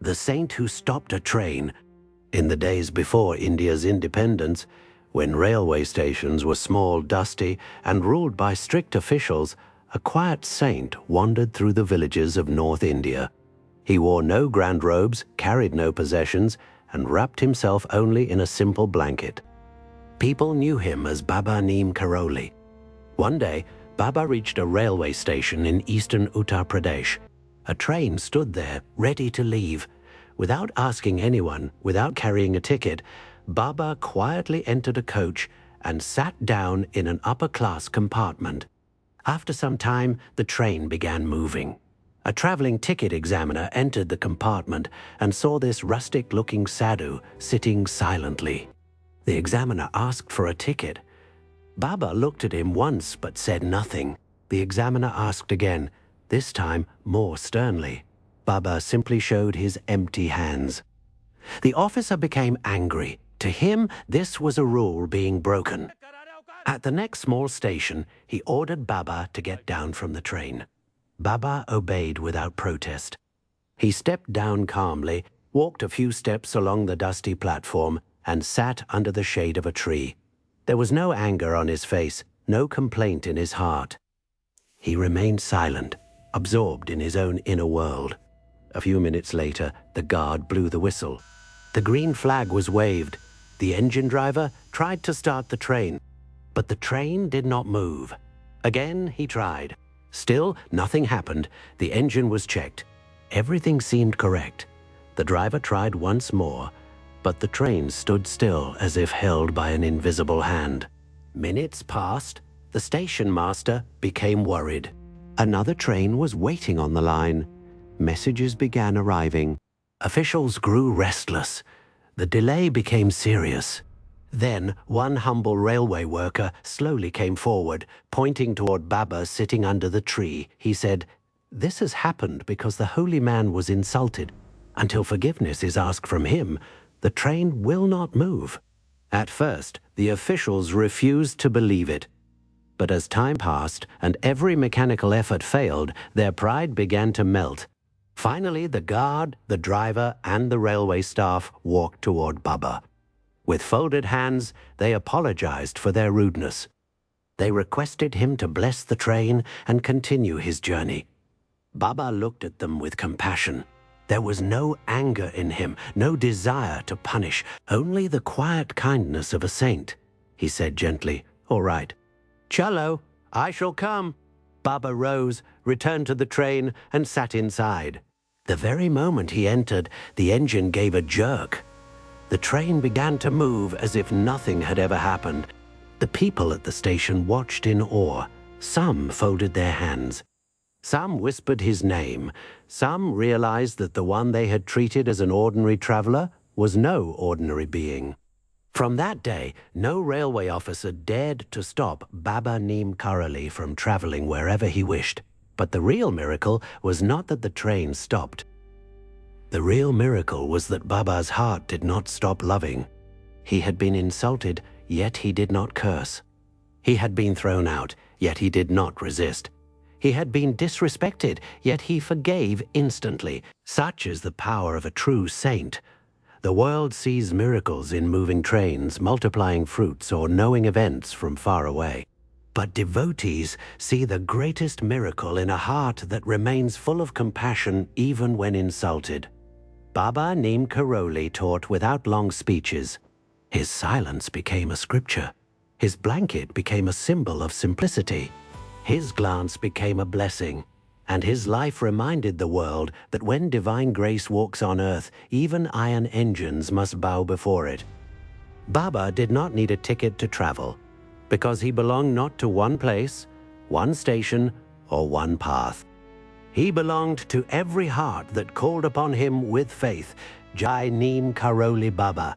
the saint who stopped a train. In the days before India's independence, when railway stations were small, dusty, and ruled by strict officials, a quiet saint wandered through the villages of North India. He wore no grand robes, carried no possessions, and wrapped himself only in a simple blanket. People knew him as Baba Neem Karoli. One day, Baba reached a railway station in eastern Uttar Pradesh. A train stood there, ready to leave. Without asking anyone, without carrying a ticket, Baba quietly entered a coach and sat down in an upper-class compartment. After some time, the train began moving. A traveling ticket examiner entered the compartment and saw this rustic-looking sadhu sitting silently. The examiner asked for a ticket. Baba looked at him once but said nothing. The examiner asked again, this time more sternly. Baba simply showed his empty hands. The officer became angry. To him, this was a rule being broken. At the next small station, he ordered Baba to get down from the train. Baba obeyed without protest. He stepped down calmly, walked a few steps along the dusty platform, and sat under the shade of a tree. There was no anger on his face, no complaint in his heart. He remained silent, absorbed in his own inner world. A few minutes later, the guard blew the whistle. The green flag was waved. The engine driver tried to start the train, but the train did not move. Again, he tried. Still, nothing happened. The engine was checked. Everything seemed correct. The driver tried once more, but the train stood still as if held by an invisible hand. Minutes passed. The station master became worried. Another train was waiting on the line. Messages began arriving. Officials grew restless. The delay became serious. Then, one humble railway worker slowly came forward, pointing toward Baba sitting under the tree. He said, "This has happened because the holy man was insulted. Until forgiveness is asked from him, the train will not move." At first, the officials refused to believe it. But as time passed and every mechanical effort failed, their pride began to melt. Finally, the guard, the driver, and the railway staff walked toward Baba. With folded hands, they apologized for their rudeness. They requested him to bless the train and continue his journey. Baba looked at them with compassion. There was no anger in him, no desire to punish, only the quiet kindness of a saint. He said gently, "All right. Chalo, I shall come." Baba rose, returned to the train, and sat inside. The very moment he entered, the engine gave a jerk. The train began to move as if nothing had ever happened. The people at the station watched in awe. Some folded their hands. Some whispered his name. Some realized that the one they had treated as an ordinary traveler was no ordinary being. From that day, no railway officer dared to stop Baba Neem Karoli from traveling wherever he wished. But the real miracle was not that the train stopped. The real miracle was that Baba's heart did not stop loving. He had been insulted, yet he did not curse. He had been thrown out, yet he did not resist. He had been disrespected, yet he forgave instantly. Such is the power of a true saint. The world sees miracles in moving trains, multiplying fruits, or knowing events from far away. But devotees see the greatest miracle in a heart that remains full of compassion even when insulted. Baba Neem Karoli taught without long speeches. His silence became a scripture. His blanket became a symbol of simplicity. His glance became a blessing. And his life reminded the world that when divine grace walks on earth, even iron engines must bow before it. Baba did not need a ticket to travel, because he belonged not to one place, one station, or one path. He belonged to every heart that called upon him with faith. Jai Neem Karoli Baba.